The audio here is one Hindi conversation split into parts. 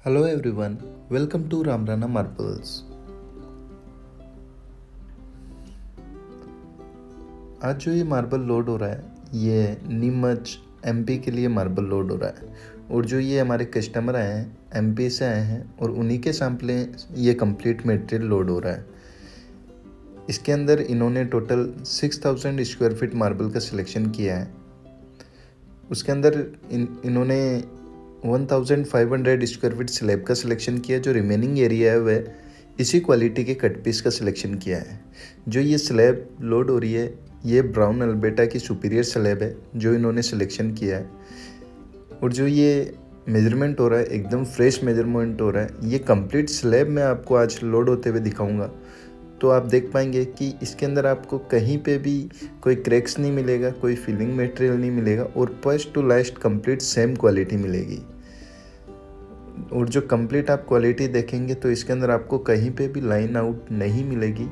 Hello everyone, welcome to Ramrana marbles. आज जो ये मार्बल लोड हो रहा है ये नीमच एमपी के लिए मार्बल लोड हो रहा है। और जो ये हमारे कस्टमर आए हैं एमपी से आए हैं और उन्हीं के सैंपल ये कंप्लीट मटेरियल लोड हो रहा है। इसके अंदर इन्होंने टोटल 6000 स्क्वायर फीट मार्बल का सिलेक्शन किया है। उसके अंदर इन्होंने 1500 स्क्वायर फीट स्लैब का सिलेक्शन किया। जो रिमेनिंग एरिया है वह इसी क्वालिटी के कट पीस का सिलेक्शन किया है। जो ये स्लैब लोड हो रही है ये ब्राउन अल्बर्टा की सुपीरियर स्लैब है जो इन्होंने सिलेक्शन किया है। और जो ये मेजरमेंट हो रहा है एकदम फ्रेश मेजरमेंट हो रहा है। ये कंप्लीट स्लैब मैं आपको आज लोड होते हुए दिखाऊंगा, तो आप देख पाएंगे कि इसके अंदर आपको कहीं पे भी कोई क्रैक्स नहीं मिलेगा, कोई फिलिंग मटेरियल नहीं मिलेगा और first to last complete same quality मिलेगी। और जो कंप्लीट आप क्वालिटी देखेंगे तो इसके अंदर आपको कहीं पे भी लाइन आउट नहीं मिलेगी।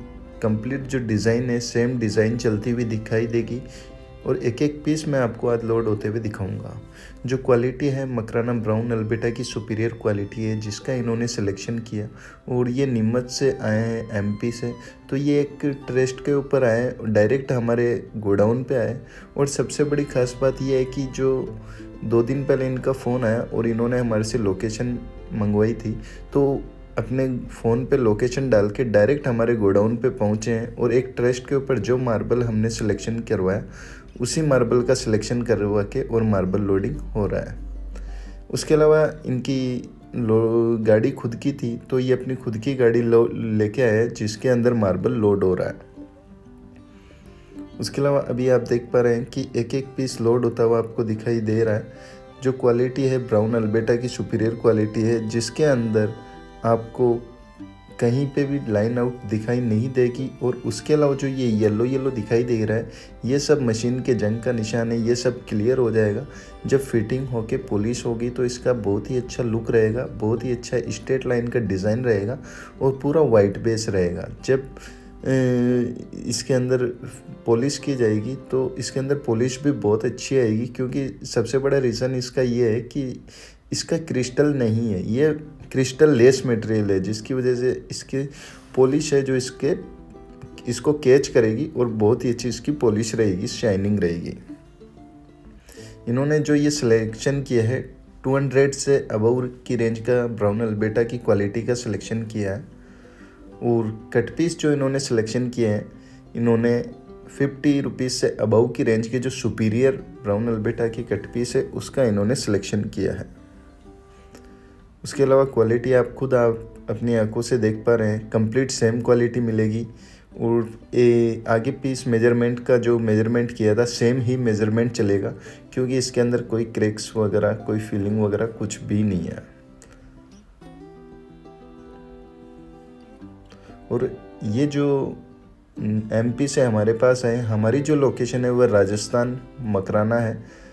कंप्लीट जो डिज़ाइन है सेम डिज़ाइन चलती हुई दिखाई देगी। और एक एक पीस मैं आपको आज लोड होते हुए दिखाऊंगा। जो क्वालिटी है मकराना ब्राउन अल्बर्टा की सुपीरियर क्वालिटी है जिसका इन्होंने सिलेक्शन किया। और ये नीमच से आए हैं एमपी से, तो ये एक ट्रस्ट के ऊपर आए डायरेक्ट हमारे गोडाउन पे आए। और सबसे बड़ी खास बात यह है कि जो 2 दिन पहले इनका फ़ोन आया और इन्होंने हमारे से लोकेशन मंगवाई थी, तो अपने फ़ोन पे लोकेशन डाल के डायरेक्ट हमारे गोडाउन पे पहुँचे हैं। और एक ट्रस्ट के ऊपर जो मार्बल हमने सिलेक्शन करवाया उसी मार्बल का सिलेक्शन करवा के और मार्बल लोडिंग हो रहा है। उसके अलावा इनकी गाड़ी खुद की थी, तो ये अपनी खुद की गाड़ी लेके आए जिसके अंदर मार्बल लोड हो रहा है। उसके अलावा अभी आप देख पा रहे हैं कि एक एक पीस लोड होता हुआ आपको दिखाई दे रहा है। जो क्वालिटी है ब्राउन अल्बर्टा की सुपीरियर क्वालिटी है जिसके अंदर आपको कहीं पे भी लाइन आउट दिखाई नहीं देगी। और उसके अलावा जो ये येलो दिखाई दे रहा है ये सब मशीन के जंग का निशान है। ये सब क्लियर हो जाएगा जब फिटिंग होके पॉलिश होगी, तो इसका बहुत ही अच्छा लुक रहेगा, बहुत ही अच्छा स्ट्रेट लाइन का डिज़ाइन रहेगा और पूरा वाइट बेस रहेगा। जब इसके अंदर पॉलिश की जाएगी तो इसके अंदर पॉलिश भी बहुत अच्छी आएगी, क्योंकि सबसे बड़ा रीज़न इसका ये है कि इसका क्रिस्टल नहीं है, ये क्रिस्टल लेस मटेरियल है जिसकी वजह से इसकी पॉलिश है जो इसको कैच करेगी और बहुत ही अच्छी इसकी पॉलिश रहेगी, शाइनिंग रहेगी। इन्होंने जो ये सिलेक्शन किया है 200 से अबव की रेंज का ब्राउन अल्बर्टा की क्वालिटी का सिलेक्शन किया है। और कट पीस जो इन्होंने सिलेक्शन किए हैं इन्होंने 50 रुपीज़ से अबव की रेंज के जो सुपीरियर ब्राउन अल्बर्टा की कट पीस है उसका इन्होंने सिलेक्शन किया है। उसके अलावा क्वालिटी आप अपनी आंखों से देख पा रहे हैं, कंप्लीट सेम क्वालिटी मिलेगी। और आगे पीस मेजरमेंट का जो मेजरमेंट किया था सेम ही मेजरमेंट चलेगा, क्योंकि इसके अंदर कोई क्रैक्स वगैरह कोई फीलिंग वगैरह कुछ भी नहीं है। और ये जो एमपी से हमारे पास है, हमारी जो लोकेशन है वह राजस्थान मकराना है।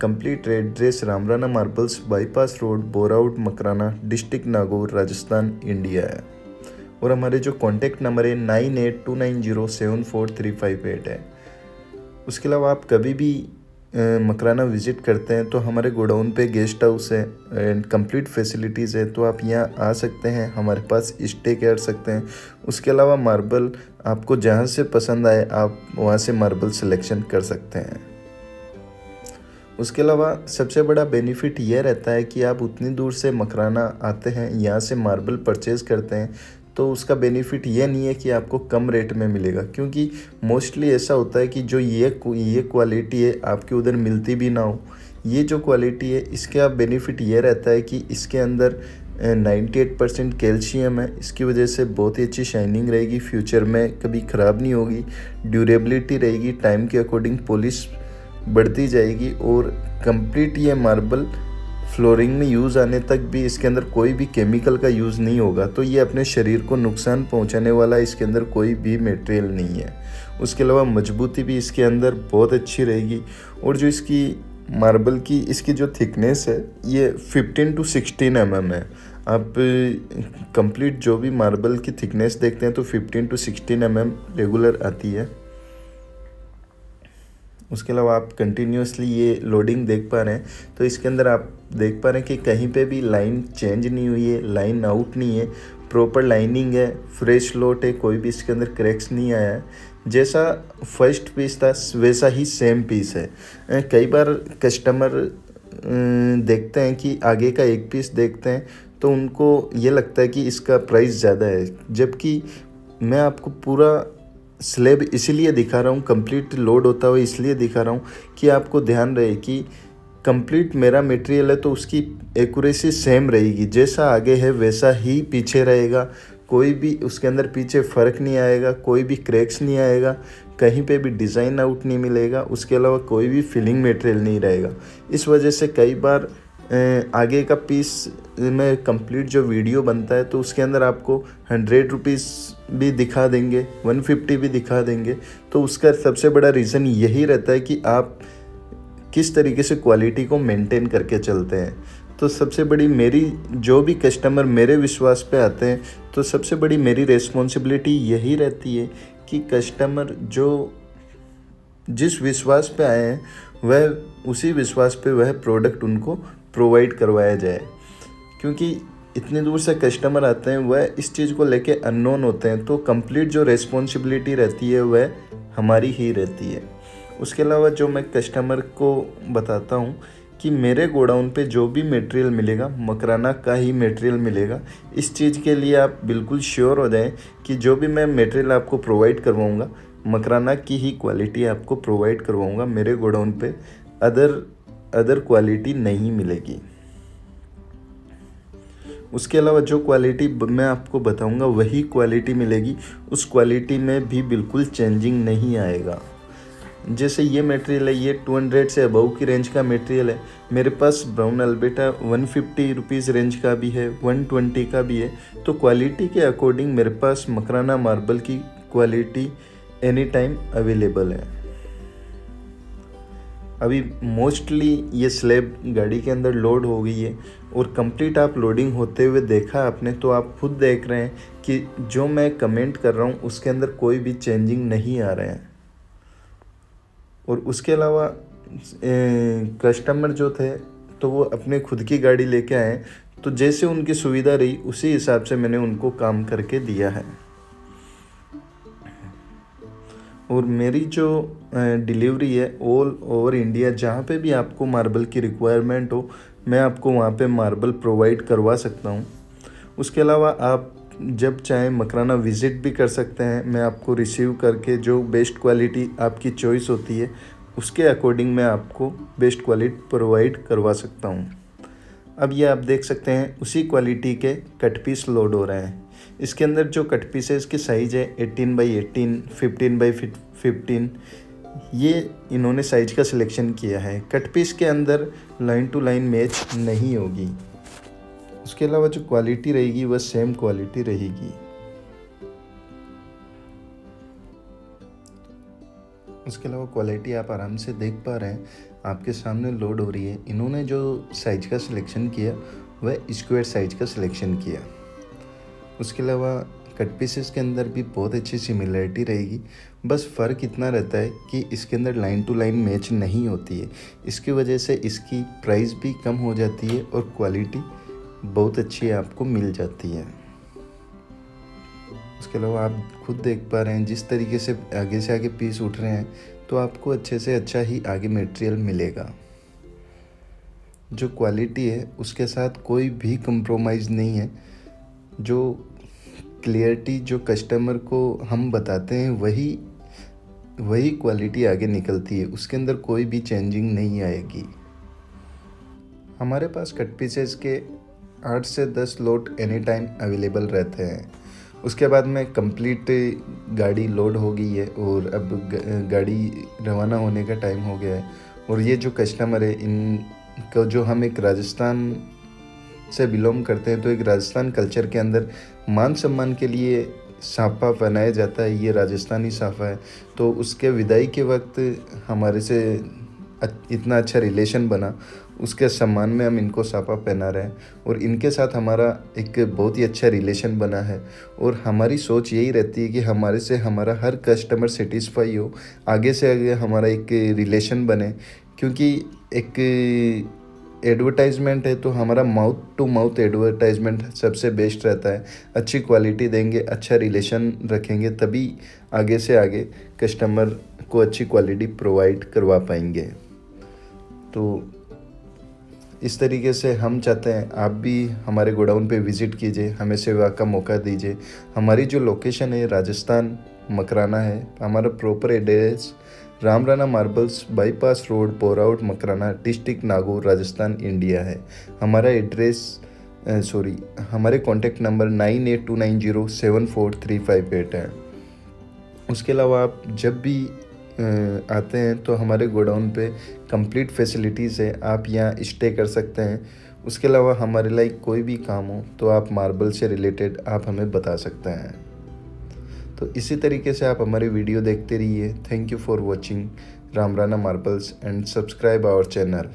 Complete address Ramrana marbles, bypass road, Boraut, Makrana, district Nagaur, Rajasthan, India है। और हमारे जो कॉन्टेक्ट नंबर है 9829074358 है। उसके अलावा आप कभी भी मकराना विज़िट करते हैं तो हमारे गोडाउन पे गेस्ट हाउस है एंड कंप्लीट फैसिलिटीज़ है, तो आप यहाँ आ सकते हैं, हमारे पास स्टे कर सकते हैं। उसके अलावा मार्बल आपको जहाँ से पसंद आए आप वहाँ से मार्बल सिलेक्शन कर सकते हैं। उसके अलावा सबसे बड़ा बेनिफिट यह रहता है कि आप उतनी दूर से मकराना आते हैं, यहाँ से मार्बल परचेज़ करते हैं, तो उसका बेनिफिट ये नहीं है कि आपको कम रेट में मिलेगा, क्योंकि मोस्टली ऐसा होता है कि जो ये क्वालिटी है आपके उधर मिलती भी ना हो। ये जो क्वालिटी है इसका बेनिफिट ये रहता है कि इसके अंदर 98% कैल्शियम है, इसकी वजह से बहुत ही अच्छी शाइनिंग रहेगी, फ्यूचर में कभी ख़राब नहीं होगी, ड्यूरेबिलिटी रहेगी, टाइम के अकॉर्डिंग पॉलिश बढ़ती जाएगी। और कंप्लीट ये मार्बल फ्लोरिंग में यूज़ आने तक भी इसके अंदर कोई भी केमिकल का यूज़ नहीं होगा, तो ये अपने शरीर को नुकसान पहुंचाने वाला इसके अंदर कोई भी मटेरियल नहीं है। उसके अलावा मजबूती भी इसके अंदर बहुत अच्छी रहेगी। और जो इसकी मार्बल की इसकी जो थिकनेस है ये 15 to 16 mm है। आप कंप्लीट जो भी मार्बल की थिकनेस देखते हैं तो 15 to 16 mm रेगुलर आती है। उसके अलावा आप कंटिन्यूसली ये लोडिंग देख पा रहे हैं, तो इसके अंदर आप देख पा रहे हैं कि कहीं पे भी लाइन चेंज नहीं हुई है, लाइन आउट नहीं है, प्रॉपर लाइनिंग है, फ्रेश लोड है, कोई भी इसके अंदर क्रैक्स नहीं आया है। जैसा फर्स्ट पीस था वैसा ही सेम पीस है। कई बार कस्टमर देखते हैं कि आगे का एक पीस देखते हैं तो उनको ये लगता है कि इसका प्राइस ज़्यादा है, जबकि मैं आपको पूरा स्लैब इसीलिए दिखा रहा हूँ, कंप्लीट लोड होता हुआ इसलिए दिखा रहा हूँ कि आपको ध्यान रहे कि कंप्लीट मेरा मटेरियल है तो उसकी एक्यूरेसी सेम रहेगी, जैसा आगे है वैसा ही पीछे रहेगा, कोई भी उसके अंदर पीछे फ़र्क नहीं आएगा, कोई भी क्रैक्स नहीं आएगा, कहीं पे भी डिज़ाइन आउट नहीं मिलेगा, उसके अलावा कोई भी फिलिंग मटेरियल नहीं रहेगा। इस वजह से कई बार आगे का पीस में कंप्लीट जो वीडियो बनता है तो उसके अंदर आपको 100 रुपीज़ भी दिखा देंगे, 150 भी दिखा देंगे। तो उसका सबसे बड़ा रीज़न यही रहता है कि आप किस तरीके से क्वालिटी को मेंटेन करके चलते हैं। तो सबसे बड़ी मेरी, जो भी कस्टमर मेरे विश्वास पे आते हैं तो सबसे बड़ी मेरी रिस्पॉन्सिबिलिटी यही रहती है कि कस्टमर जो जिस विश्वास पे आए हैं वह उसी विश्वास पे वह प्रोडक्ट उनको प्रोवाइड करवाया जाए। क्योंकि इतनी दूर से कस्टमर आते हैं, वह इस चीज़ को लेके अननोन होते हैं, तो कंप्लीट जो रिस्पॉन्सिबिलिटी रहती है वह हमारी ही रहती है। उसके अलावा जो मैं कस्टमर को बताता हूँ कि मेरे गोडाउन पे जो भी मटेरियल मिलेगा मकराना का ही मटेरियल मिलेगा। इस चीज़ के लिए आप बिल्कुल श्योर हो जाएं कि जो भी मैं मटेरियल आपको प्रोवाइड करवाऊँगा मकराना की ही क्वालिटी आपको प्रोवाइड करवाऊँगा। मेरे गोडाउन पे अदर क्वालिटी नहीं मिलेगी। उसके अलावा जो क्वालिटी मैं आपको बताऊंगा वही क्वालिटी मिलेगी, उस क्वालिटी में भी बिल्कुल चेंजिंग नहीं आएगा। जैसे ये मटेरियल है, ये 200 से अबव की रेंज का मटेरियल है। मेरे पास ब्राउन अल्बेटा 150 रुपीज़ रेंज का भी है, 120 का भी है। तो क्वालिटी के अकॉर्डिंग मेरे पास मकराना मार्बल की क्वालिटी एनी टाइम अवेलेबल है। अभी मोस्टली ये स्लैब गाड़ी के अंदर लोड हो गई है और कंप्लीट आप लोडिंग होते हुए देखा आपने, तो आप खुद देख रहे हैं कि जो मैं कमेंट कर रहा हूँ उसके अंदर कोई भी चेंजिंग नहीं आ रहे हैं। और उसके अलावा कस्टमर जो थे तो वो अपने खुद की गाड़ी लेके आए, तो जैसे उनकी सुविधा रही उसी हिसाब से मैंने उनको काम करके दिया है। और मेरी जो डिलीवरी है ऑल ओवर इंडिया, जहाँ पे भी आपको मार्बल की रिक्वायरमेंट हो मैं आपको वहाँ पे मार्बल प्रोवाइड करवा सकता हूँ। उसके अलावा आप जब चाहें मकराना विज़िट भी कर सकते हैं। मैं आपको रिसीव करके जो बेस्ट क्वालिटी आपकी चॉइस होती है उसके अकॉर्डिंग मैं आपको बेस्ट क्वालिटी प्रोवाइड करवा सकता हूँ। अब ये आप देख सकते हैं उसी क्वालिटी के कट पीस लोड हो रहे हैं। इसके अंदर जो कट पीसेस की साइज़ है 18x18, 15x15, ये इन्होंने साइज का सिलेक्शन किया है। कट पीस के अंदर लाइन टू लाइन मैच नहीं होगी। उसके अलावा जो क्वालिटी रहेगी वह सेम क्वालिटी रहेगी। उसके अलावा क्वालिटी आप आराम से देख पा रहे हैं, आपके सामने लोड हो रही है। इन्होंने जो साइज का सिलेक्शन किया वह स्क्वायर साइज का सिलेक्शन किया। उसके अलावा कट पीसेस के अंदर भी बहुत अच्छी सिमिलरिटी रहेगी, बस फ़र्क इतना रहता है कि इसके अंदर लाइन टू लाइन मैच नहीं होती है। इसकी वजह से इसकी प्राइस भी कम हो जाती है और क्वालिटी बहुत अच्छी आपको मिल जाती है। उसके अलावा आप खुद देख पा रहे हैं जिस तरीके से आगे पीस उठ रहे हैं, तो आपको अच्छे से अच्छा ही आगे मटेरियल मिलेगा। जो क्वालिटी है उसके साथ कोई भी कंप्रोमाइज़ नहीं है। जो क्लियरिटी जो कस्टमर को हम बताते हैं वही क्वालिटी आगे निकलती है, उसके अंदर कोई भी चेंजिंग नहीं आएगी। हमारे पास कट पीसेस के 8 से 10 लोड एनी टाइम अवेलेबल रहते हैं। उसके बाद में कंप्लीट गाड़ी लोड हो गई है और अब गाड़ी रवाना होने का टाइम हो गया है। और ये जो कस्टमर है इनका, जो हम एक राजस्थान से बिलोंग करते हैं, तो एक राजस्थान कल्चर के अंदर मान सम्मान के लिए साफा पहनाया जाता है। ये राजस्थानी साफा है, तो उसके विदाई के वक्त हमारे से इतना अच्छा रिलेशन बना, उसके सम्मान में हम इनको साफा पहना रहे हैं और इनके साथ हमारा एक बहुत ही अच्छा रिलेशन बना है। और हमारी सोच यही रहती है कि हमारे से हमारा हर कस्टमर सेटिस्फाई हो, आगे से आगे हमारा एक रिलेशन बने। क्योंकि एक एडवर्टाइजमेंट है तो हमारा माउथ टू माउथ एडवर्टाइजमेंट सबसे बेस्ट रहता है। अच्छी क्वालिटी देंगे, अच्छा रिलेशन रखेंगे, तभी आगे से आगे कस्टमर को अच्छी क्वालिटी प्रोवाइड करवा पाएंगे। तो इस तरीके से हम चाहते हैं आप भी हमारे गोडाउन पे विज़िट कीजिए, हमें सेवा का मौका दीजिए। हमारी जो लोकेशन है राजस्थान मकराना है। हमारा proper address Ramrana marbles, bypass road, Poraut, Makrana, district Nagaur, Rajasthan, India है। हमारा हमारे कॉन्टैक्ट नंबर 9829074358 है। उसके अलावा आप जब भी आते हैं तो हमारे गोडाउन पे कंप्लीट फैसिलिटीज़ है, आप यहाँ स्टे कर सकते हैं। उसके अलावा हमारे लाइक कोई भी काम हो तो आप मार्बल से रिलेटेड आप हमें बता सकते हैं। तो इसी तरीके से आप हमारी वीडियो देखते रहिए। Thank you for watching Ramrana marbles and subscribe our channel.